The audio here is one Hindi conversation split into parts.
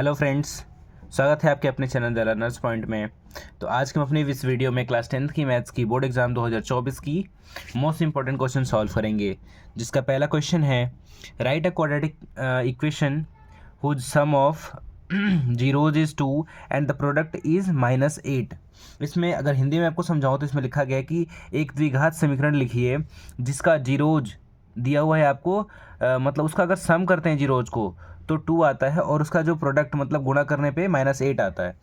हेलो फ्रेंड्स, स्वागत है आपके अपने चैनल द लर्नर्स पॉइंट में। तो आज के हम अपनी इस वीडियो में क्लास 10th की मैथ्स की बोर्ड एग्जाम 2024 की मोस्ट इंपॉर्टेंट क्वेश्चन सॉल्व करेंगे, जिसका पहला क्वेश्चन है write a quadratic equation whose sum of zeros is 2 and the product is -8। इसमें अगर हिंदी में आपको समझाऊँ तो इसमें लिखा गया है कि एक द्विघात समीकरण लिखिए जिसका जीरोज दिया हुआ है आपको, मतलब उसका अगर सम करते हैं जीरोज को तो 2 आता है और उसका जो प्रोडक्ट मतलब गुणा करने पे -8 आता है।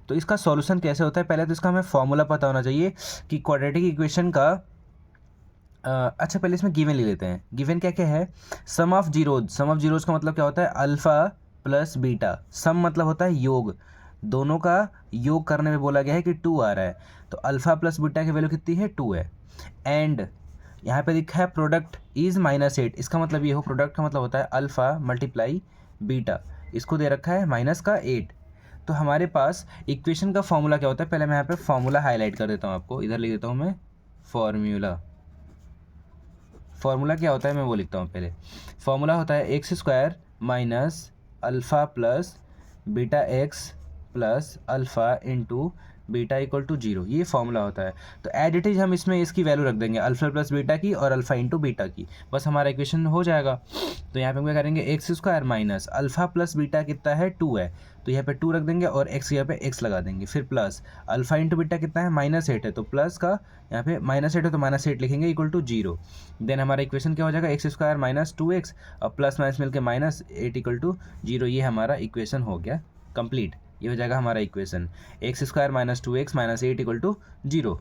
तो इसका सॉल्यूशन कैसे होता है, पहले तो इसका हमें फॉर्मूला पता होना चाहिए कि क्वाड्रेटिक इक्वेशन का अच्छा पहले इसमें गिवन ले लेते हैं। गिवन क्या क्या है, सम ऑफ जीरोज का मतलब क्या होता है, अल्फ़ा प्लस बीटा। सम मतलब होता है योग, दोनों का योग करने में बोला गया है कि 2 आ रहा है, तो अल्फ़ा प्लस बीटा की वैल्यू कितनी है, 2 है। एंड यहाँ पे लिखा है प्रोडक्ट इज़ -8, इसका मतलब ये हो, प्रोडक्ट का मतलब होता है अल्फ़ा मल्टीप्लाई बीटा, इसको दे रखा है -8। तो हमारे पास इक्वेशन का फॉर्मूला क्या होता है, पहले मैं यहाँ पे फॉर्मूला हाईलाइट कर देता हूँ आपको, इधर लिख देता हूँ मैं फॉर्मूला क्या होता है मैं वो लिखता हूँ पहले। फॉर्मूला होता है x² minus alpha plus beta X plus alpha into beta equal to 0, ये फॉर्मूला होता है। तो एज इट इज़ हम इसमें इसकी वैल्यू रख देंगे, अल्फ़ा प्लस बीटा की और अल्फ़ा इंटू बीटा की, बस हमारा इक्वेशन हो जाएगा। तो यहाँ पे हम क्या करेंगे, x² minus alpha plus beta कितना है, 2 है, तो यहाँ पे 2 रख देंगे और x यहाँ पे x लगा देंगे, फिर प्लस अल्फ़ा इंटू बीटा कितना है, -8 है, तो प्लस का यहाँ पे -8 है तो -8 लिखेंगे इक्वल टू 0। देन हमारा इक्वेशन क्या हो जाएगा, x² माइनस 2x और प्लस माइनस मिलकर -8 इक्वल टू 0, ये हमारा इक्वेशन हो गया कंप्लीट। ये हो जाएगा हमारा equation x² minus 2x minus 8 equal to 0।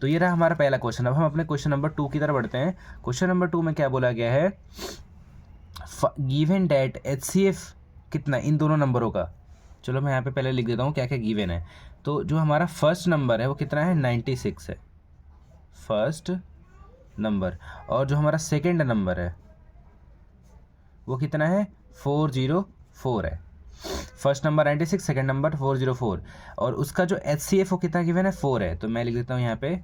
तो ये रहा हमारा पहला क्वेश्चन। अब हम अपने क्वेश्चन नंबर 2 की तरफ बढ़ते हैं। क्वेश्चन नंबर 2 में क्या बोला गया है, गिवन डेट HCF कितना इन दोनों नंबरों का। चलो मैं यहाँ पे पहले लिख देता हूँ क्या क्या गिवन है। तो जो हमारा फर्स्ट नंबर है वो कितना है, 96 है फर्स्ट नंबर, और जो हमारा सेकेंड नंबर है वो कितना है, 404 है। फर्स्ट नंबर 96, सेकेंड नंबर 404, और उसका जो HCF वो कितना गिवन है, 4 है। तो मैं लिख देता हूँ यहाँ पे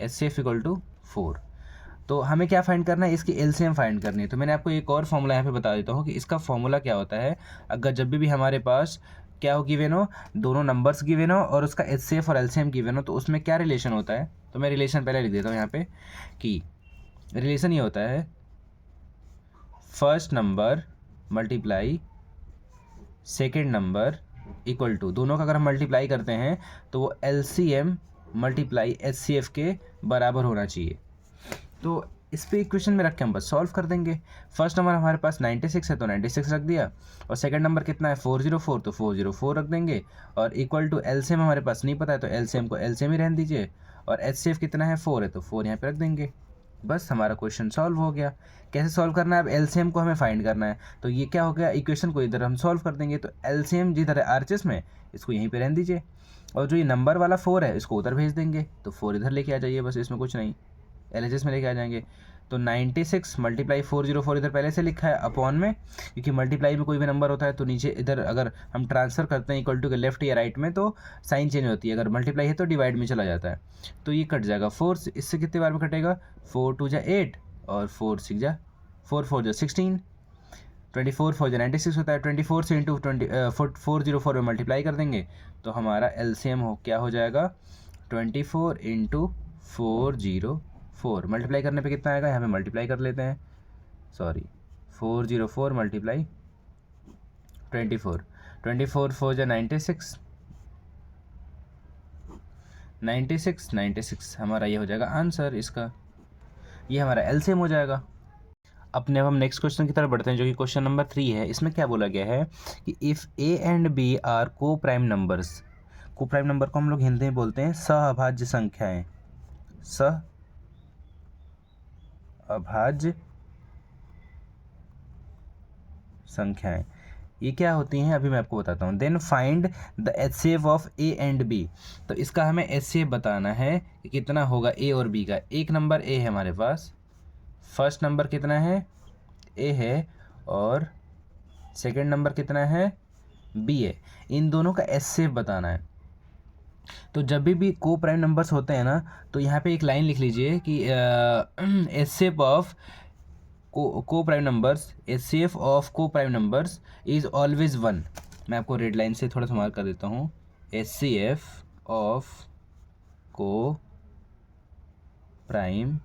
HCF इक्वल टू 4। तो हमें क्या फाइंड करना है, इसकी LCM फाइंड करनी है। तो मैंने आपको एक और फॉर्मूला यहाँ पे बता देता हूँ कि इसका फॉर्मूला क्या होता है। अगर जब भी हमारे पास क्या हो, गिवन हो, दोनों नंबर्स गिवन हो और उसका HCF और LCM गिवन हो, तो उसमें क्या रिलेशन होता है। तो मैं रिलेशन पहले लिख देता हूँ यहाँ पे कि रिलेशन ये होता है first number multiply second number equal to, दोनों का अगर हम मल्टीप्लाई करते हैं तो वो LCM मल्टीप्लाई HCF के बराबर होना चाहिए। तो इस पे इक्वेशन में रख के हम बस सॉल्व कर देंगे। फर्स्ट नंबर हमारे पास 96 है तो 96 रख दिया, और सेकंड नंबर कितना है 404, तो 404 रख देंगे, और इक्वल टू LCM हमारे पास नहीं पता है तो LCM को LCM ही रहने दीजिए, और HCF कितना है 4 है तो 4 यहाँ पे रख देंगे, बस हमारा क्वेश्चन सॉल्व हो गया। कैसे सॉल्व करना है, अब LCM को हमें फाइंड करना है। तो ये क्या हो गया, इक्वेशन को इधर हम सॉल्व कर देंगे, तो LCM जिधर है RHS में, इसको यहीं पे रहने दीजिए, और जो ये नंबर वाला 4 है इसको उधर भेज देंगे, तो 4 इधर लेके आ जाइए, बस इसमें कुछ नहीं, LHS में लेके आ जाएंगे। तो 96 मल्टीप्लाई 404 इधर पहले से लिखा है अपॉन में, क्योंकि मल्टीप्लाई में कोई भी नंबर होता है तो नीचे इधर अगर हम ट्रांसफ़र करते हैं इक्वल टू के लेफ्ट या राइट में तो साइन चेंज होती है, अगर मल्टीप्लाई है तो डिवाइड में चला जाता है, तो ये कट जाएगा 4, इससे कितने बार में कटेगा, 4 2 जा 8 और 4 6 जा 4 4 जा 16, 24 4 जा 96 होता है। 24 से इंटू 404 में मल्टीप्लाई कर देंगे तो हमारा LCM हो क्या हो जाएगा, 24 इंटू 404, मल्टीप्लाई करने पे कितना आएगा, यहाँ पे मल्टीप्लाई कर लेते हैं, सॉरी 404 मल्टीप्लाई 24, 24 4 जा 96, 96 हमारा ये हो जाएगा आंसर इसका, ये हमारा LCM हो जाएगा। अपने अब हम नेक्स्ट क्वेश्चन की तरफ बढ़ते हैं, जो कि क्वेश्चन नंबर 3 है। इसमें क्या बोला गया है कि if A and B are coprime numbers, coprime number को हम लोग हिंदी में बोलते हैं सहअभाज्य संख्याएं, सहअभाज्य संख्याएं, ये क्या होती हैं अभी मैं आपको बताता हूँ। Then find the HCF of A and B, तो इसका हमें HCF बताना है कि कितना होगा A और B का। एक नंबर A है हमारे पास, फर्स्ट नंबर कितना है, A है, और सेकंड नंबर कितना है, B है, इन दोनों का HCF बताना है। तो जब भी को प्राइम नंबर्स होते हैं ना, तो यहाँ पे एक लाइन लिख लीजिए कि HCF ऑफ को प्राइम नंबर्स, HCF ऑफ को प्राइम नंबर्स इज़ ऑलवेज 1। मैं आपको रेड लाइन से थोड़ा सा मार्क कर देता हूँ। HCF ऑफ को प्राइम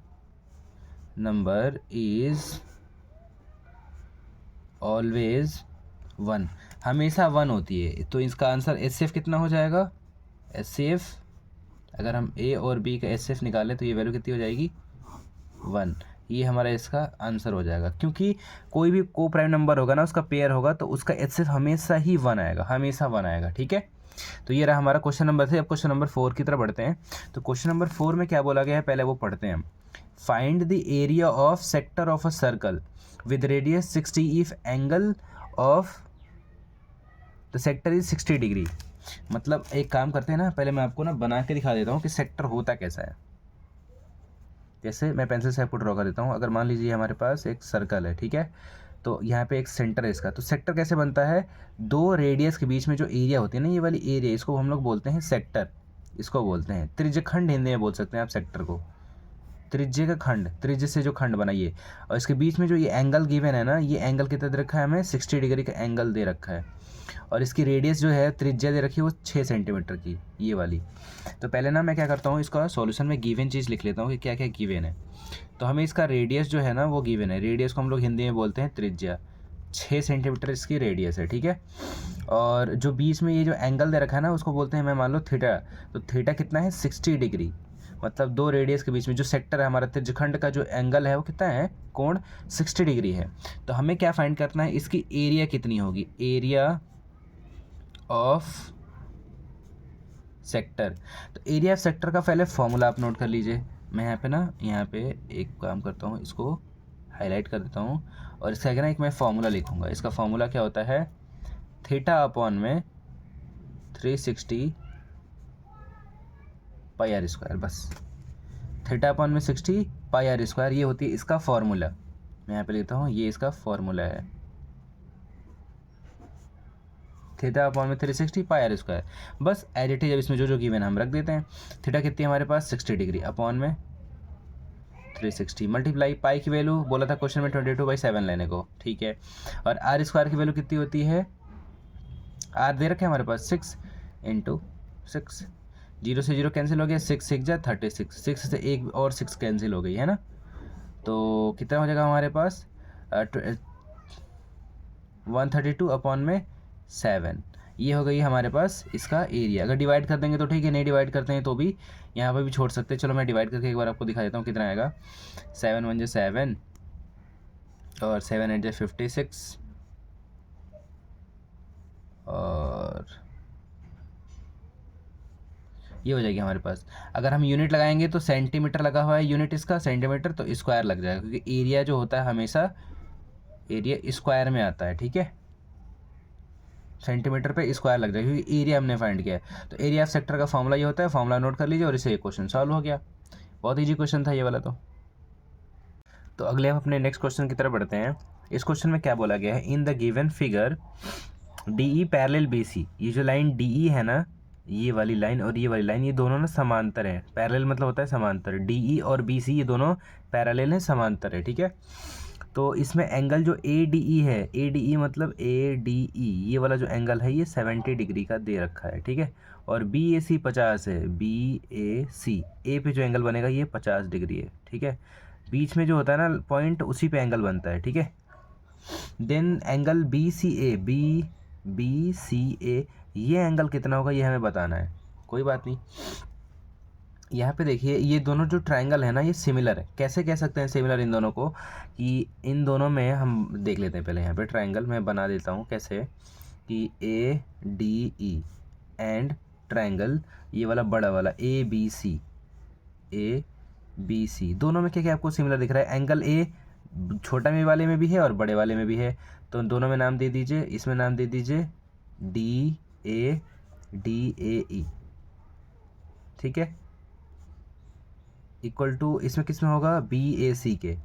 नंबर इज ऑलवेज 1, हमेशा 1 होती है। तो इसका आंसर HCF कितना हो जाएगा? HCF अगर हम A और B का HCF निकालें तो ये वैल्यू कितनी हो जाएगी? 1। ये हमारा इसका आंसर हो जाएगा, क्योंकि कोई भी को प्राइम नंबर होगा ना, उसका पेयर होगा तो उसका HCF हमेशा ही 1 आएगा, हमेशा 1 आएगा। ठीक है, तो ये रहा हमारा क्वेश्चन नंबर 3। अब क्वेश्चन नंबर 4 की तरफ बढ़ते हैं। तो क्वेश्चन नंबर 4 में क्या बोला गया है, पहले वो पढ़ते हैं हम। Find the area of sector of a circle with radius 60 if angle of the sector is 60 degree. मतलब एक काम करते हैं ना, पहले मैं आपको ना बना के दिखा देता हूँ कि सेक्टर होता कैसा है। जैसे मैं पेंसिल से आपको ड्रॉ कर देता हूँ। अगर मान लीजिए हमारे पास एक सर्कल है, ठीक है, तो यहाँ पे एक सेंटर है इसका। तो सेक्टर कैसे बनता है? दो रेडियस के बीच में जो एरिया होती है ना, ये वाली एरिया, इसको हम लोग बोलते हैं सेक्टर। इसको बोलते हैं त्रिज्यखंड, हिंदी में बोल सकते हैं आप सेक्टर को। त्रिज्य का खंड, त्रिज्य से जो खंड बनाइए, और इसके बीच में जो ये एंगल गिवन है ना, ये एंगल कितना दे रखा है हमें? 60 डिग्री का एंगल दे रखा है। और इसकी रेडियस जो है, त्रिज्या दे रखी है वो 6 सेंटीमीटर की, ये वाली। तो पहले ना मैं क्या करता हूँ, इसका सॉल्यूशन में गिवन चीज़ लिख लेता हूँ कि क्या क्या गिवन है। तो हमें इसका रेडियस जो है ना वो गिवन है। रेडियस को हम लोग हिंदी में बोलते हैं त्रिज्या। 6 सेंटीमीटर इसकी रेडियस है, ठीक है। और जो बीच में ये जो एंगल दे रखा है ना, उसको बोलते हैं, मैं मान लो थीटा। तो थीटा कितना है? 60 डिग्री। मतलब दो रेडियस के बीच में जो सेक्टर है हमारा, त्रिज्यखंड का जो एंगल है वो कितना है? कोण 60 डिग्री है। तो हमें क्या फाइंड करना है? इसकी एरिया कितनी होगी? Area of sector. तो एरिया ऑफ सेक्टर का पहले फॉर्मूला आप नोट कर लीजिए। मैं यहाँ पे एक काम करता हूँ, इसको हाईलाइट कर देता हूँ, और इसका ना एक मैं फॉर्मूला लिखूँगा। इसका फॉर्मूला क्या होता है? थीटा अपॉन में 360 पाई आर स्क्वायर। बस थीटा अपॉन में 60 पाई आर स्क्वायर, ये होती है इसका फॉर्मूला। मैं यहाँ पे लेता हूँ, ये इसका फॉर्मूला है, थीटा अपॉन में 360 पाई आर स्क्वायर। बस एज इट इज, अब इसमें जो जो गिवन हम रख देते हैं। थीटा कितनी है हमारे पास? 60 डिग्री, अपॉन में 360 मल्टीप्लाई पाई की वैल्यू बोला था क्वेश्चन में 22/7 लेने को, ठीक है। और आर स्क्वायर की वैल्यू कितनी होती है? आर दे रखे हमारे पास 6 × 6। 0 से 0 कैंसिल हो गया, 6 6 जा 36, 6 से एक और 6 कैंसिल हो गई है ना। तो कितना हो जाएगा हमारे पास? 132 अपॉन में 7। ये हो गई हमारे पास इसका एरिया। अगर डिवाइड कर देंगे तो ठीक है, नहीं डिवाइड करते हैं तो भी यहाँ पर भी छोड़ सकते हैं। चलो मैं डिवाइड करके एक बार आपको दिखा देता हूँ कितना आएगा। 7 1 7 और 7 8 56 और ये हो जाएगी हमारे पास। अगर हम यूनिट लगाएंगे तो सेंटीमीटर लगा हुआ है यूनिट इसका, सेंटीमीटर, तो स्क्वायर लग जाएगा, क्योंकि एरिया जो होता है हमेशा एरिया स्क्वायर में आता है, ठीक है। सेंटीमीटर पे स्क्वायर लग जाएगा क्योंकि एरिया हमने फाइंड किया है। तो एरिया ऑफ सेक्टर का फॉर्मूला ये होता है, फॉर्मूला नोट कर लीजिए और इसे क्वेश्चन सॉल्व हो गया। बहुत ईजी क्वेश्चन था ये वाला। तो अगले हम अपने नेक्स्ट क्वेश्चन की तरफ बढ़ते हैं। इस क्वेश्चन में क्या बोला गया है? In the given figure DE parallel BC। ये जो लाइन DE है ना, ये वाली लाइन और ये वाली लाइन, ये दोनों ना समांतर है। पैरेलल मतलब होता है समांतर। DE और BC ये दोनों पैरेलल है, समांतर है, ठीक है। तो इसमें एंगल जो ADE है, ADE मतलब ADE, ये वाला जो एंगल है ये 70 डिग्री का दे रखा है, ठीक है। और BAC 50 है, BAC, A पे जो एंगल बनेगा ये 50 डिग्री है, ठीक है। बीच में जो होता है ना पॉइंट, उसी पे एंगल बनता है, ठीक है। देन एंगल BCA, ये एंगल कितना होगा ये हमें बताना है। कोई बात नहीं, यहाँ पे देखिए ये दोनों जो ट्रायंगल है ना ये सिमिलर है। कैसे कह सकते हैं सिमिलर इन दोनों को? कि इन दोनों में हम देख लेते हैं पहले। यहाँ पे ट्रायंगल मैं बना देता हूँ कैसे, कि ADE एंड ट्रायंगल ये वाला बड़ा वाला ABC दोनों में क्या क्या आपको सिमिलर दिख रहा है? एंगल A छोटा में वाले में भी है और बड़े वाले में भी है, तो दोनों में नाम दे दीजिए। इसमें नाम दे दीजिए DAE, ठीक है। इक्वल टू इसमें किस में होगा? BAC के,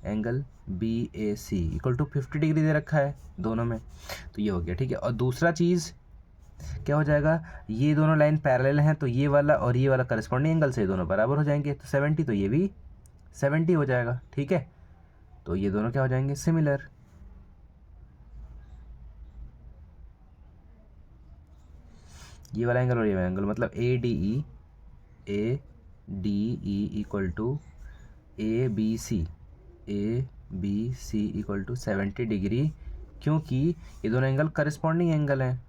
angle BAC equal to 50 degree दे रखा है दोनों में, तो ये हो गया, ठीक है। और दूसरा चीज़ क्या हो जाएगा? ये दोनों लाइन पैरेलल हैं, तो ये वाला और ये वाला करस्पॉन्डिंग एंगल से दोनों बराबर हो जाएंगे, तो 70, तो ये भी 70 हो जाएगा, ठीक है। तो ये दोनों क्या हो जाएंगे? सिमिलर। ये वाला एंगल और ये वाला एंगल, मतलब A D E equal to A B C equal to 70 degree, क्योंकि ये दोनों एंगल करस्पॉन्डिंग एंगल हैं।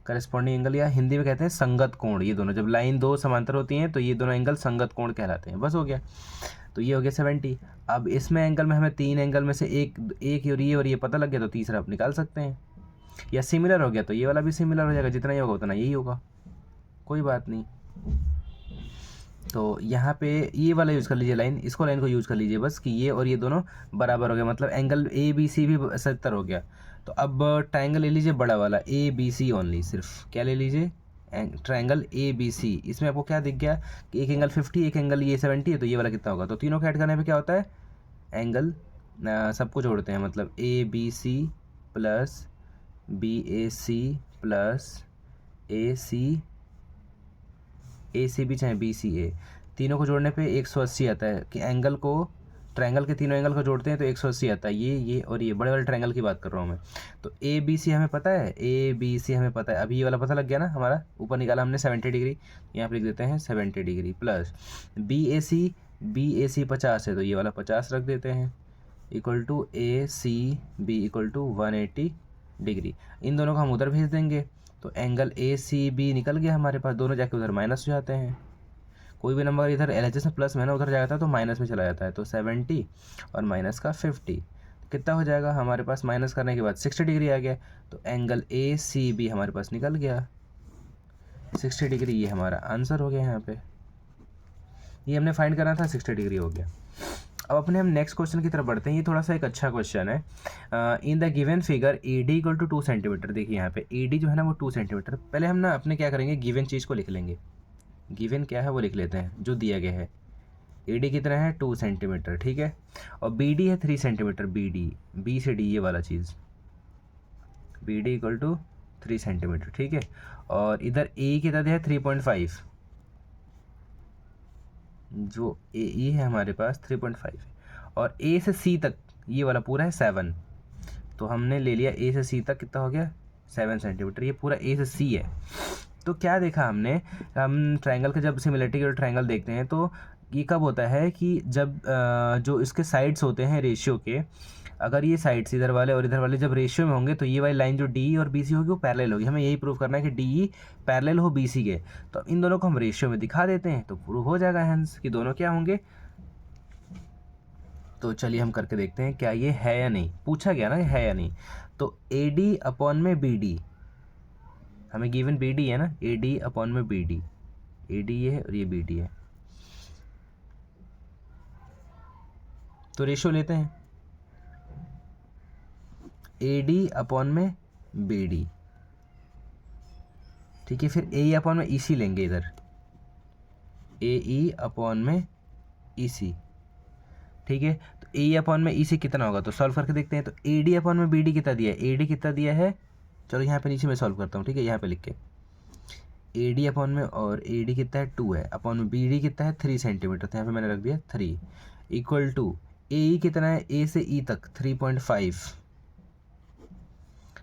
करस्पॉन्डिंग एंगल या हिंदी में कहते हैं संगत कोण। ये दोनों जब लाइन दो समांतर होती हैं तो ये दोनों एंगल संगत कोण कहलाते हैं। बस हो गया। तो ये हो गया 70। अब इसमें एंगल में हमें 3 एंगल में से एक और ये पता लग गया तो तीसरा आप निकाल सकते हैं। या सिमिलर हो गया तो ये वाला भी सिमिलर हो जाएगा, जितना ही होगा उतना यही होगा, कोई बात नहीं। तो यहाँ पे ये वाला यूज़ कर लीजिए लाइन, इसको लाइन को यूज़ कर लीजिए बस, कि ये और ये दोनों बराबर हो गया, मतलब एंगल ए बी सी भी 70 हो गया। तो अब ट्रायंगल ले लीजिए बड़ा वाला ए बी सी ओनली, सिर्फ क्या ले लीजिए, ट्रायंगल ए बी सी। इसमें आपको क्या दिख गया कि एक एंगल 50, एक एंगल ये 70 है, तो ये वाला कितना होगा। तो तीनों को ऐड करने पे क्या होता है, एंगल सबको जोड़ते हैं, मतलब A B C plus B A C plus A C B चाहे बी सी ए, तीनों को जोड़ने पे 180 आता है। कि एंगल को, ट्रायंगल के तीनों एंगल को जोड़ते हैं तो 180 आता है। ये और ये बड़े वाले ट्रायंगल की बात कर रहा हूँ मैं। तो ए बी सी हमें पता है, ए बी सी हमें पता है। अभी ये वाला पता लग गया ना, हमारा ऊपर निकाला हमने 70 डिग्री, यहाँ पर लिख देते हैं 70 degree plus B A C 50 है तो ये वाला 50 रख देते हैं, equal to A C B equal to 180 degree. इन दोनों को हम उधर भेज देंगे तो एंगल ए सी बी निकल गया हमारे पास, दोनों जाके उधर माइनस हो जाते हैं। कोई भी नंबर इधर LHS में प्लस में ना उधर जाता है तो माइनस में चला जाता है। तो 70 और माइनस का 50 कितना हो जाएगा हमारे पास, माइनस करने के बाद 60 डिग्री आ गया। तो एंगल ए सी बी हमारे पास निकल गया 60 डिग्री। ये हमारा आंसर हो गया। यहाँ पे ये हमने फाइंड करना था, 60 डिग्री हो गया। अब अपने हम नेक्स्ट क्वेश्चन की तरफ बढ़ते हैं। ये थोड़ा सा एक अच्छा क्वेश्चन है। In the given figure A D equal to 2 centimetre. देखिए यहाँ पे ए डी जो है ना वो 2 सेंटीमीटर। पहले हम ना अपने क्या करेंगे, गिवन चीज़ को लिख लेंगे। गिवन क्या है वो लिख लेते हैं जो दिया गया है। ए डी कितना है 2 सेंटीमीटर, ठीक है। और बी डी है 3 सेंटीमीटर। बी से डी ये वाला चीज़, B D equal to 3 centimetre, ठीक है। और इधर ए कितना दिया है 3.5, जो ए ई है हमारे पास 3.5 है। और ए से सी तक ये वाला पूरा है 7, तो हमने ले लिया ए से सी तक कितना हो गया 7 सेंटीमीटर। ये पूरा ए से सी है। तो क्या देखा हमने, हम ट्रायंगल के जब सिमिलरिटी और ट्रायंगल देखते हैं तो ये कब होता है कि जब जो इसके साइड्स होते हैं रेशियो के, अगर ये साइड्स इधर वाले और इधर वाले जब रेशियो में होंगे तो ये वाली लाइन जो डी और बी सी होगी वो पैरेलल होगी। हमें यही प्रूव करना है कि डी पैरेलल हो बी सी के। तो इन दोनों को हम रेशियो में दिखा देते हैं तो प्रूव हो जाएगा हेंस कि दोनों क्या होंगे। तो चलिए हम करके देखते हैं क्या ये है या नहीं, पूछा गया ना है या नहीं। तो ए डी अपॉन में बी डी, हमें गिवन बी डी है ना, ए डी अपॉन में बी डी, ए डी ये है और ये बी डी है। तो रेशियो लेते हैं ए डी अपॉन में बी डी, ठीक है। फिर ए ई अपॉन में ई सी लेंगे इधर, ए ई अपॉन में ई सी, ठीक है। तो ए ई अपॉन में ई सी कितना होगा तो सॉल्व करके देखते हैं। तो ए डी अपॉन में बी डी कितना दिया है, ए डी कितना दिया है, चलो यहाँ पे नीचे मैं सॉल्व करता हूँ, ठीक है। यहाँ पे लिख के ए डी अपॉन में, और ए डी कितना है 2 है, अपॉन में बी डी कितना है 3 सेंटीमीटर, तो यहाँ पे मैंने रख दिया 3, इक्वल टू ए ई कितना है, ए से ई तक 3.5,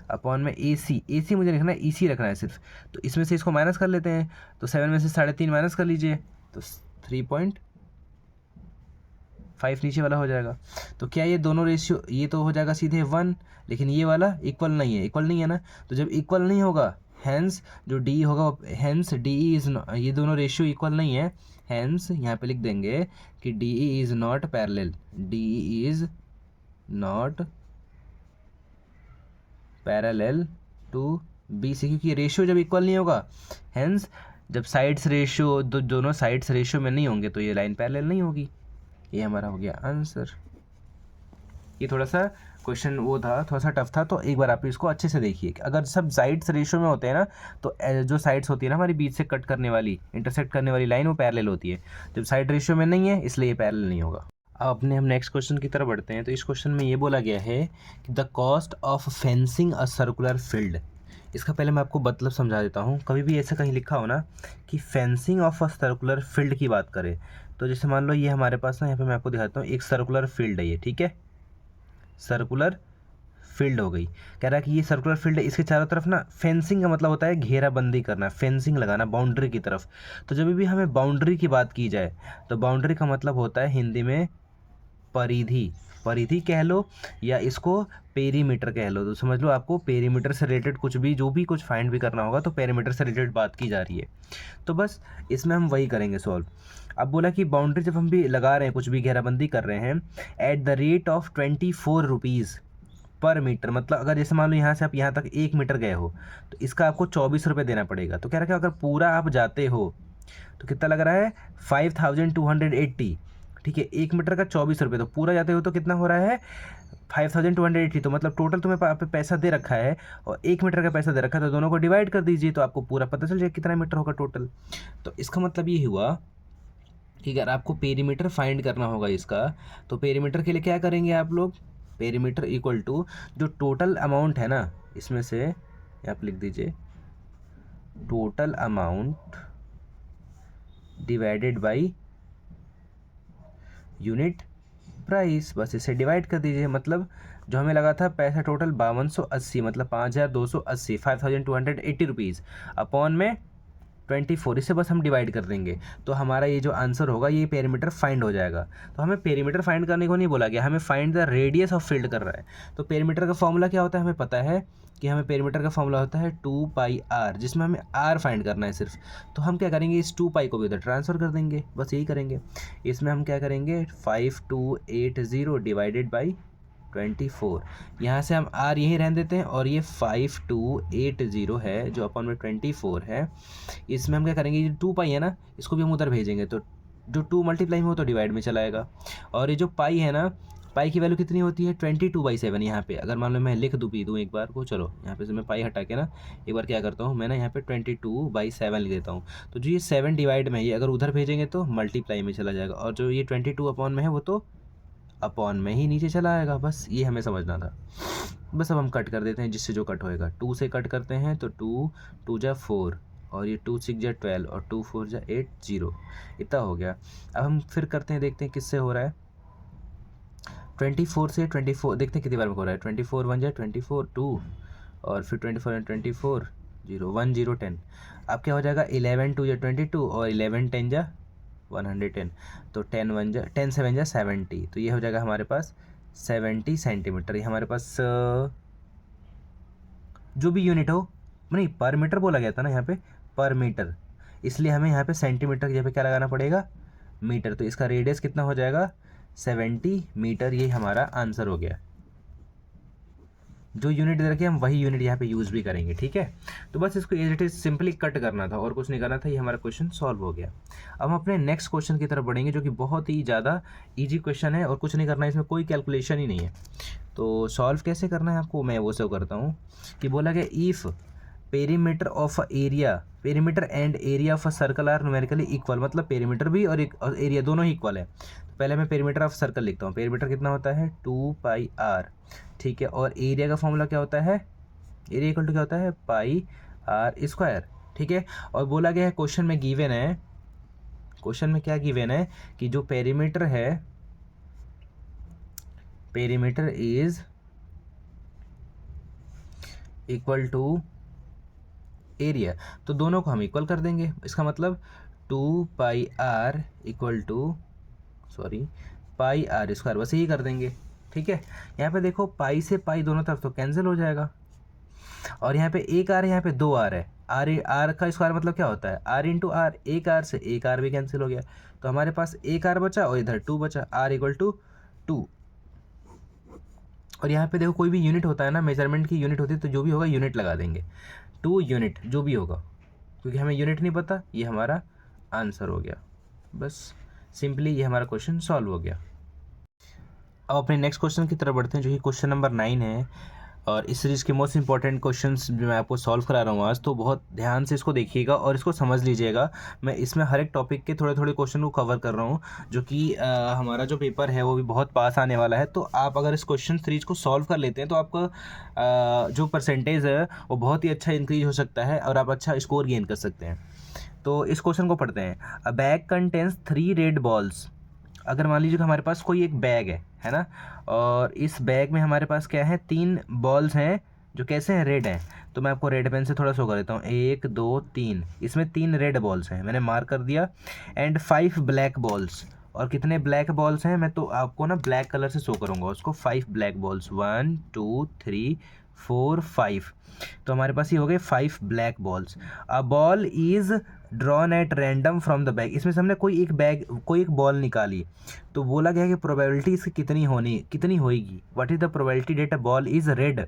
अपॉन में ए सी मुझे लिखना है, ई सी रखना है सिर्फ। तो इसमें से इसको माइनस कर लेते हैं, तो 7 में से 3.5 माइनस कर लीजिए तो 3.5 नीचे वाला हो जाएगा। तो क्या ये दोनों रेशियो, ये तो हो जाएगा सीधे 1, लेकिन ये वाला इक्वल नहीं है ना। तो जब इक्वल नहीं होगा हैंस जो डी होगा, हैंस डी ई इज, ये दोनों रेशियो इक्वल नहीं है, हैंस यहाँ पे लिख देंगे कि D E is not parallel, D E is not parallel to B C, क्योंकि रेशियो जब इक्वल नहीं होगा, हैंस जब साइड्स रेशियो दोनों साइड्स रेशियो में नहीं होंगे तो ये लाइन पैरेलल नहीं होगी। ये हमारा हो गया आंसर। ये थोड़ा सा क्वेश्चन वो था, थोड़ा सा टफ था, तो एक बार आप इसको अच्छे से देखिए। अगर सब साइड्स रेशियो में होते हैं ना तो जो साइड्स होती है ना हमारी बीच से कट करने वाली, इंटरसेक्ट करने वाली लाइन वो पैरेलल होती है। जब साइड रेशियो में नहीं है इसलिए ये पैरेलल नहीं होगा। अब अपने हम नेक्स्ट क्वेश्चन की तरफ बढ़ते हैं। तो इस क्वेश्चन में ये बोला गया है कि the cost of fencing a circular field. इसका पहले मैं आपको मतलब समझा देता हूँ। कभी भी ऐसा कहीं लिखा हो ना कि fencing of a circular field की बात करें, तो जैसे मान लो ये हमारे पास ना, यहाँ पे मैं आपको दिखाता हूँ, एक सर्कुलर फील्ड है ये, ठीक है। सर्कुलर फील्ड हो गई। कह रहा है कि ये सर्कुलर फील्ड है, इसके चारों तरफ ना फेंसिंग का मतलब होता है घेराबंदी करना, फेंसिंग लगाना बाउंड्री की तरफ। तो जब भी हमें बाउंड्री की बात की जाए तो बाउंड्री का मतलब होता है हिंदी में परिधि, परिधि कह लो या इसको पेरीमीटर कह लो। तो समझ लो आपको पेरीमीटर से रिलेटेड कुछ भी, जो भी कुछ फाइंड भी करना होगा तो पेरीमीटर से रिलेटेड बात की जा रही है। तो बस इसमें हम वही करेंगे सॉल्व। अब बोला कि बाउंड्री जब हम भी लगा रहे हैं, कुछ भी घेराबंदी कर रहे हैं, at the rate of 24 rupees पर मीटर, मतलब अगर जैसे मान लो यहाँ से आप यहाँ तक 1 मीटर गए हो तो इसका आपको 24 रुपये देना पड़ेगा। तो कह रहा है कि अगर पूरा आप जाते हो तो कितना लग रहा है 5280, ठीक है, 1 मीटर का 24 रुपये, तो पूरा जाते हो तो कितना हो रहा है 5280। तो मतलब टोटल तुम्हें पे पैसा दे रखा है और 1 मीटर का पैसा दे रखा है, तो दोनों को डिवाइड कर दीजिए तो आपको पूरा पता चल जाएगा कितना मीटर होगा टोटल। तो इसका मतलब ये हुआ कि अगर आपको पेरीमीटर फाइंड करना होगा इसका, तो पेरीमीटर के लिए क्या करेंगे आप लोग, पेरीमीटर इक्वल टू जो टोटल अमाउंट है ना, इसमें से आप लिख दीजिए total amount divided by unit price, बस इसे डिवाइड कर दीजिए। मतलब जो हमें लगा था पैसा टोटल 5280, मतलब 5280, 5280 रुपीज़ अपॉन में 24, इसे बस हम डिवाइड कर देंगे तो हमारा ये जो आंसर होगा ये पेरीमीटर फाइंड हो जाएगा। तो हमें पेरीमीटर फाइंड करने को नहीं बोला गया, हमें find the radius of field कर रहा है। तो पेरीमीटर का फॉर्मूला क्या होता है हमें पता है कि हमें पेरीमीटर का फॉर्मूला होता है 2πr, जिसमें हमें r फाइंड करना है सिर्फ। तो हम क्या करेंगे, इस 2π को भी उधर ट्रांसफ़र कर देंगे, बस यही करेंगे। इसमें हम क्या करेंगे 5280 डिवाइडेड बाई 24, यहाँ से हम r यहीं रहने देते हैं और ये 5280 है जो अपन में 24 है। इसमें हम क्या करेंगे, ये 2π है ना, इसको भी हम उधर भेजेंगे तो जो 2 मल्टीप्लाई में हो तो डिवाइड में चला आएगा। और ये जो पाई है ना, पाई की वैल्यू कितनी होती है 22/7। यहाँ पे अगर मान लो मैं लिख दूँ एक बार को, चलो यहाँ पे से मैं पाई हटा के ना एक बार क्या करता हूँ, मैं ना यहाँ पे 22/7 लिख देता हूँ। तो जो ये 7 डिवाइड में, ये अगर उधर भेजेंगे तो मल्टीप्लाई में चला जाएगा, और जो ये 22 अपॉन में है वो तो अपॉन में ही नीचे चला आएगा। बस ये हमें समझना था। बस अब हम कट कर देते हैं, जिससे जो कट होएगा 2 से कट करते हैं तो 2 जा 4 और ये 2 6 जा 12 और 2 4 जा 8 0, इतना हो गया। अब हम फिर करते हैं, देखते हैं किससे हो रहा है। 24 से 24 देखते हैं कितनी बार में हो रहा है। 24 1 जा 24 2 और फिर 24 and 24 0 1 0 10। अब क्या हो जाएगा 11 2 जा 22 और 11 10 जा 110, तो 10 1 जा 10 7 जा 70, तो ये हो जाएगा हमारे पास 70 सेंटीमीटर। ये हमारे पास जो भी यूनिट हो, नहीं पर मीटर बोला गया था ना यहाँ पे, पर मीटर, इसलिए हमें यहाँ पे सेंटीमीटर की जगह पे क्या लगाना पड़ेगा मीटर। तो इसका रेडियस कितना हो जाएगा 70 मीटर, ये हमारा आंसर हो गया। जो यूनिट दे रखे हम वही यूनिट यहाँ पे यूज़ भी करेंगे, ठीक है। तो बस इसको as it is simply cut करना था और कुछ नहीं करना था, ये हमारा क्वेश्चन सॉल्व हो गया। अब हम अपने नेक्स्ट क्वेश्चन की तरफ बढ़ेंगे जो कि बहुत ही ज़्यादा इजी क्वेश्चन है और कुछ नहीं करना है, इसमें कोई कैलकुलेशन ही नहीं है। तो सॉल्व कैसे करना है आपको मैं वो सब करता हूँ कि बोला गया if perimeter of area, perimeter and area of a circle are numerically equal, मतलब पेरीमीटर भी और एरिया दोनों ही इक्वल है। तो पहले मैं पेरीमीटर ऑफ सर्कल लिखता हूँ। पेरीमीटर कितना होता है 2πr, ठीक है, और एरिया का फॉर्मूला क्या होता है, एरिया इक्वल टू क्या होता है πr², ठीक है। और बोला गया है क्वेश्चन में गिवन है, क्वेश्चन में क्या गिवन है कि जो पेरीमीटर है, perimeter is equal to area, तो दोनों को हम इक्वल कर देंगे। इसका मतलब 2πr इक्वल टू πr², बस यही कर देंगे, ठीक है। यहाँ पे देखो पाई से पाई दोनों तरफ तो कैंसिल हो जाएगा, और यहाँ पे एक आर है, यहाँ पे 2 आर है। आर का स्क्वायर मतलब क्या होता है r इंटू आर, एक आर से एक आर भी कैंसिल हो गया, तो हमारे पास एक आर बचा और इधर 2 बचा, r इक्वल टू 2। और यहाँ पे देखो कोई भी यूनिट होता है ना, मेजरमेंट की यूनिट होती है, तो जो भी होगा यूनिट लगा देंगे, 2 यूनिट जो भी होगा, क्योंकि हमें यूनिट नहीं पता। ये हमारा आंसर हो गया, बस सिंपली ये हमारा क्वेश्चन सॉल्व हो गया। अब अपने नेक्स्ट क्वेश्चन की तरफ बढ़ते हैं जो कि क्वेश्चन नंबर 9 है, और इस सीरीज़ के मोस्ट इंपॉर्टेंट क्वेश्चंस जो मैं आपको सॉल्व करा रहा हूँ आज, तो बहुत ध्यान से इसको देखिएगा और इसको समझ लीजिएगा। मैं इसमें हर एक टॉपिक के थोड़े थोड़े क्वेश्चन को कवर कर रहा हूँ, जो कि हमारा जो पेपर है वो भी बहुत पास आने वाला है। तो आप अगर इस क्वेश्चन सीरीज को सॉल्व कर लेते हैं तो आपका जो परसेंटेज है वो बहुत ही अच्छा इंक्रीज हो सकता है और आप अच्छा स्कोर गेन कर सकते हैं। तो इस क्वेश्चन को पढ़ते हैं। अ बैग कंटेन्स 3 रेड बॉल्स अगर मान लीजिए कि हमारे पास कोई एक बैग है ना, और इस बैग में हमारे पास क्या है, 3 बॉल्स हैं जो कैसे हैं, रेड हैं। तो मैं आपको रेड पेन से थोड़ा शो कर देता हूँ, 1 2 3, इसमें 3 रेड बॉल्स हैं, मैंने मार्क कर दिया। एंड 5 ब्लैक बॉल्स, और कितने ब्लैक बॉल्स हैं, मैं तो आपको ना ब्लैक कलर से शो करूँगा उसको। 5 ब्लैक बॉल्स, 1 2 3 4 5। तो हमारे पास ये हो गए 5 black balls. A ball is drawn at random from the bag, इसमें से हमने कोई एक बॉल निकाली। तो बोला गया कि प्रोबेबिलिटी इसकी कितनी होगी, what is the probability that a ball is red.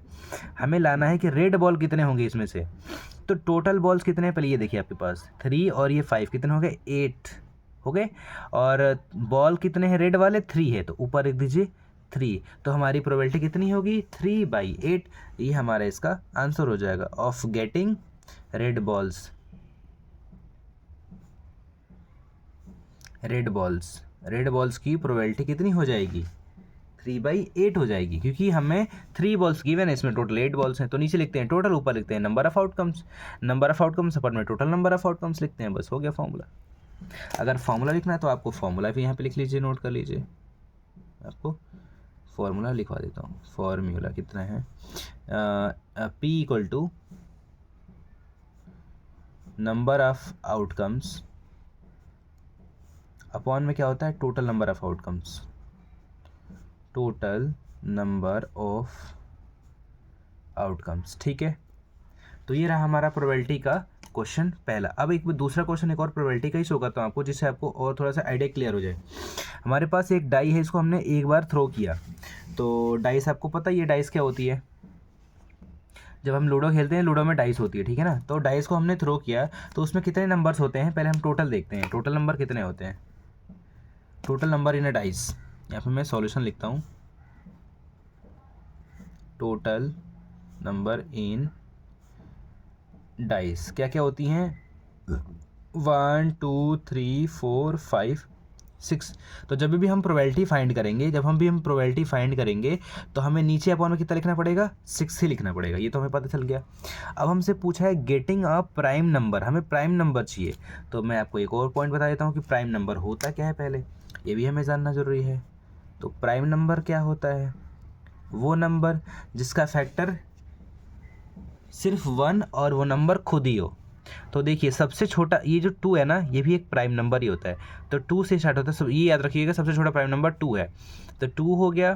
हमें लाना है कि रेड बॉल कितने होंगे इसमें से। तो टोटल बॉल्स कितने हैं, पहले ये देखिए आपके पास 3 और ये 5, कितने हो गए, 8 हो गए। और बॉल कितने हैं रेड वाले, 3 है, तो ऊपर लिख दीजिए 3। तो हमारी प्रोबेबिलिटी कितनी होगी, 3/8। ये हमारा इसका आंसर हो जाएगा of getting red balls. Red balls की प्रोबेबिलिटी कितनी हो जाएगी, 3/8 हो जाएगी, क्योंकि हमें 3 बॉल्स गिवन है, इसमें टोटल 8 बॉल्स हैं। तो नीचे लिखते हैं टोटल, ऊपर लिखते हैं नंबर ऑफ आउटकम्स अपर में टोटल नंबर ऑफ आउटकम्स लिखते हैं, बस हो गया फॉर्मूला। अगर फॉर्मूला लिखना है तो आपको फॉर्मूला भी यहाँ पे लिख लीजिए, नोट कर लीजिए। आपको फॉर्मूला लिखवा देता हूँ। फॉर्मूला कितना है, P equal to number of outcomes upon में क्या होता है, total number of outcomes, total number of outcomes. ठीक है, तो ये रहा हमारा प्रोबेबिलिटी का क्वेश्चन पहला। अब एक दूसरा क्वेश्चन एक और प्रोबेबिलिटी का ही शो करता हूँ आपको, जिससे आपको और थोड़ा सा आइडिया क्लियर हो जाए। हमारे पास एक डाई है, इसको हमने एक बार थ्रो किया। तो डाइस आपको पता ही है डाइस क्या होती है, जब हम लूडो खेलते हैं लूडो में डाइस होती है, ठीक है ना। तो डाइस को हमने थ्रो किया, तो उसमें कितने नंबर्स होते हैं, पहले हम टोटल देखते हैं, टोटल नंबर कितने होते हैं, total number in a dice. यहाँ पे मैं सॉल्यूशन लिखता हूँ, टोटल नंबर इन डाइस क्या क्या होती हैं, 1 2 3 4 5 6। तो जब भी हम प्रोबेबिलिटी फाइंड करेंगे तो हमें नीचे अपॉन में कितना लिखना पड़ेगा, 6 ही लिखना पड़ेगा, ये तो हमें पता चल गया। अब हमसे पूछा है गेटिंग अ प्राइम नंबर, हमें प्राइम नंबर चाहिए। तो मैं आपको एक और पॉइंट बता देता हूँ कि प्राइम नंबर होता क्या है, पहले ये भी हमें जानना जरूरी है। तो प्राइम नंबर क्या होता है, वो नंबर जिसका फैक्टर सिर्फ 1 और वो नंबर खुद ही हो। तो देखिए सबसे छोटा ये जो 2 है ना, ये भी एक प्राइम नंबर ही होता है। तो 2 से स्टार्ट होता है, सब ये याद रखिएगा, सबसे छोटा प्राइम नंबर 2 है। तो 2 हो गया,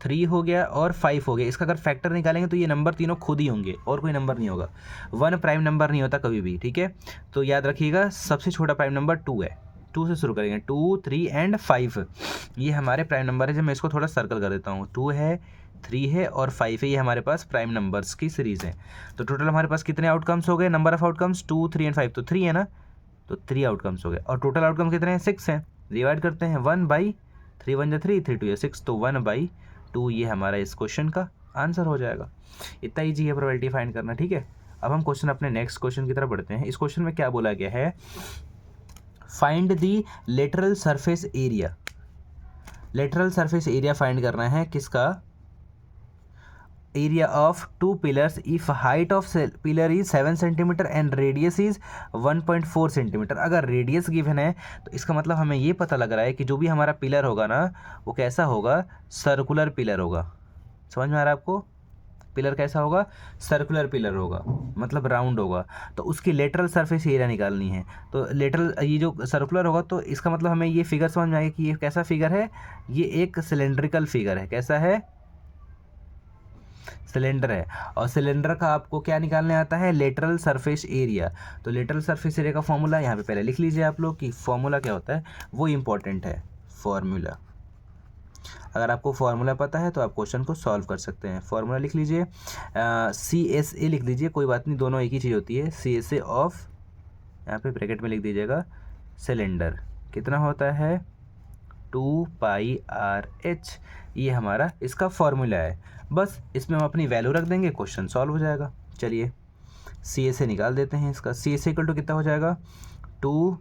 3 हो गया और 5 हो गया। इसका अगर फैक्टर निकालेंगे तो ये नंबर तीनों खुद ही होंगे और कोई नंबर नहीं होगा। 1 प्राइम नंबर नहीं होता कभी भी, ठीक है। तो याद रखिएगा सबसे छोटा प्राइम नंबर 2 है, 2 से शुरू करेंगे, 2 3 एंड 5 ये हमारे प्राइम नंबर है। जब मैं इसको थोड़ा सर्कल कर देता हूँ, 2 है, 3 है और 5 है, ये हमारे पास प्राइम नंबर्स की सीरीज़ है। तो टोटल हमारे पास कितने आउटकम्स हो गए, नंबर ऑफ आउटकम्स 2 3 एंड 5, तो 3 है ना, तो 3 आउटकम्स हो गए। और टोटल आउटकम कितने हैं, 6 हैं। डिवाइड करते हैं, 1/3, 1 3 3 2 6, तो 1/2 ये हमारा इस क्वेश्चन का आंसर हो जाएगा। इतना ईजी है प्रोबेबिलिटी फाइंड करना, ठीक है। अब हम क्वेश्चन अपने नेक्स्ट क्वेश्चन की तरफ बढ़ते हैं। इस क्वेश्चन में क्या बोला गया है, find the lateral surface area. Lateral surface area find करना है किसका, area of 2 pillars if height of pillar is 7 centimetre and radius is 1.4 centimetre. अगर रेडियस गिवन है तो इसका मतलब हमें ये पता लग रहा है कि जो भी हमारा पिलर होगा ना, वो कैसा होगा, सर्कुलर पिलर होगा। समझ में आ रहा है आपको, पिलर कैसा होगा, सर्कुलर पिलर होगा, मतलब राउंड होगा। तो उसकी लेटरल सरफेस एरिया निकालनी है। तो लेटरल ये जो सर्कुलर होगा, तो इसका मतलब हमें ये फिगर समझ में आएगा कि ये कैसा फिगर है, ये एक सिलेंड्रिकल फिगर है। कैसा है, सिलेंडर है। और सिलेंडर का आपको क्या निकालने आता है, लेटरल सरफेस एरिया। तो लेटरल सरफेस एरिया का फॉर्मूला यहाँ पे पहले लिख लीजिए आप लोग, कि फॉर्मूला क्या होता है, वो इंपॉर्टेंट है फॉर्मूला। अगर आपको फॉर्मूला पता है तो आप क्वेश्चन को सॉल्व कर सकते हैं। फॉर्मूला लिख लीजिए, CSA लिख दीजिए, कोई बात नहीं, दोनों एक ही चीज़ होती है। CSA ऑफ, यहाँ पे ब्रैकेट में लिख दीजिएगा, सिलेंडर कितना होता है, 2πRH, ये हमारा इसका फॉर्मूला है। बस इसमें हम अपनी वैल्यू रख देंगे, क्वेश्चन सॉल्व हो जाएगा। चलिए CSA निकाल देते हैं इसका। CSA इक्वल टू कितना हो जाएगा, 2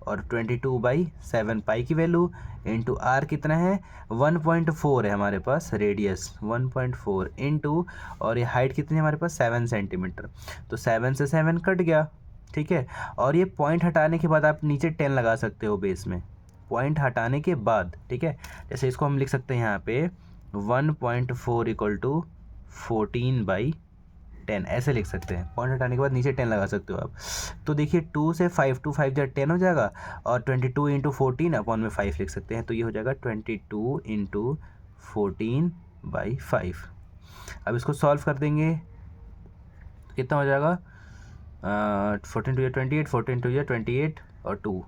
और 22/7 पाई की वैल्यू इंटू R कितना है, 1.4 है हमारे पास, रेडियस 1.4 इंटू, और ये हाइट कितनी है हमारे पास, 7 सेंटीमीटर। तो 7 से 7 कट गया, ठीक है। और ये पॉइंट हटाने के बाद आप नीचे 10 लगा सकते हो बेस में, पॉइंट हटाने के बाद, ठीक है। जैसे इसको हम लिख सकते हैं यहाँ पे 1.4 इक्वल टू 14/10, ऐसे लिख सकते हैं। पॉइंट हटाने के बाद नीचे 10 लगा सकते हो आप। तो देखिए 2 से 5, 2 5 जा 10 हो जाएगा, और 22 इंटू 14 अपॉन में 5 लिख सकते हैं। तो ये हो जाएगा 22 इंटू 14/5। अब इसको सॉल्व कर देंगे, कितना हो जाएगा, 14 टू 28, 14 टू 28 और 2,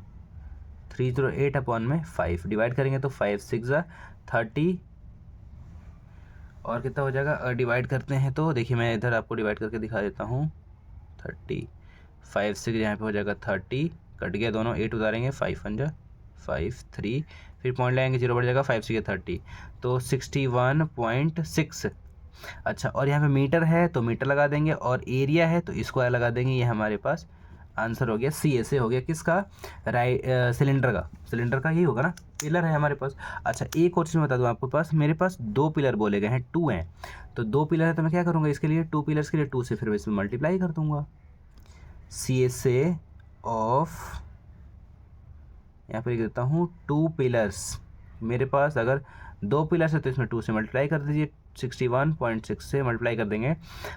308 अपॉन में 5 डिवाइड करेंगे तो 5 6 30, और कितना हो जाएगा, डिवाइड करते हैं तो देखिए मैं इधर आपको डिवाइड करके दिखा देता हूँ। 30, 5 6 यहाँ पे हो जाएगा 30, कट गया दोनों, 8 उतारेंगे, 5 1 जा 5 3, फिर पॉइंट लाएंगे 0 बढ़ जाएगा, 5 6 30, तो 61.6। अच्छा, और यहाँ पे मीटर है तो मीटर लगा देंगे, और एरिया है तो स्क्वायर लगा देंगे। ये हमारे पास आंसर हो गया, CSA हो गया। किसका, सिलेंडर का ही होगा ना, पिलर है हमारे पास। अच्छा, एक और चीज़ बता दूँ आपको, मेरे पास 2 पिलर बोले गए हैं, 2 हैं, तो 2 पिलर है तो मैं क्या करूँगा, इसके लिए 2 पिलर्स के लिए 2 से फिर इसमें मल्टीप्लाई कर दूंगा। CSA ऑफ, यहाँ पर लिख देता हूँ 2 पिलर्स। मेरे पास अगर 2 पिलर्स है तो इसमें 2 से मल्टीप्लाई कर दीजिए, 61.6 से मल्टीप्लाई कर देंगे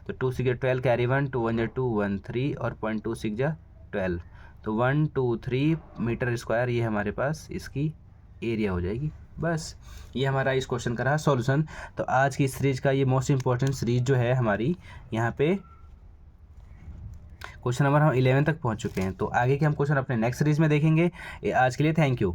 तो 2 6 12, कैरी 1, 2 1 2 1 3, और 0.2 6 12, तो 1 2 3 मीटर स्क्वायर ये हमारे पास इसकी एरिया हो जाएगी। बस ये हमारा इस क्वेश्चन का रहा सॉल्यूशन। तो आज की सीरीज का ये मोस्ट इंपॉर्टेंट सीरीज जो है हमारी, यहाँ पे क्वेश्चन नंबर हम 11 तक पहुँच चुके हैं। तो आगे के हम क्वेश्चन अपने नेक्स्ट सीरीज में देखेंगे। आज के लिए थैंक यू।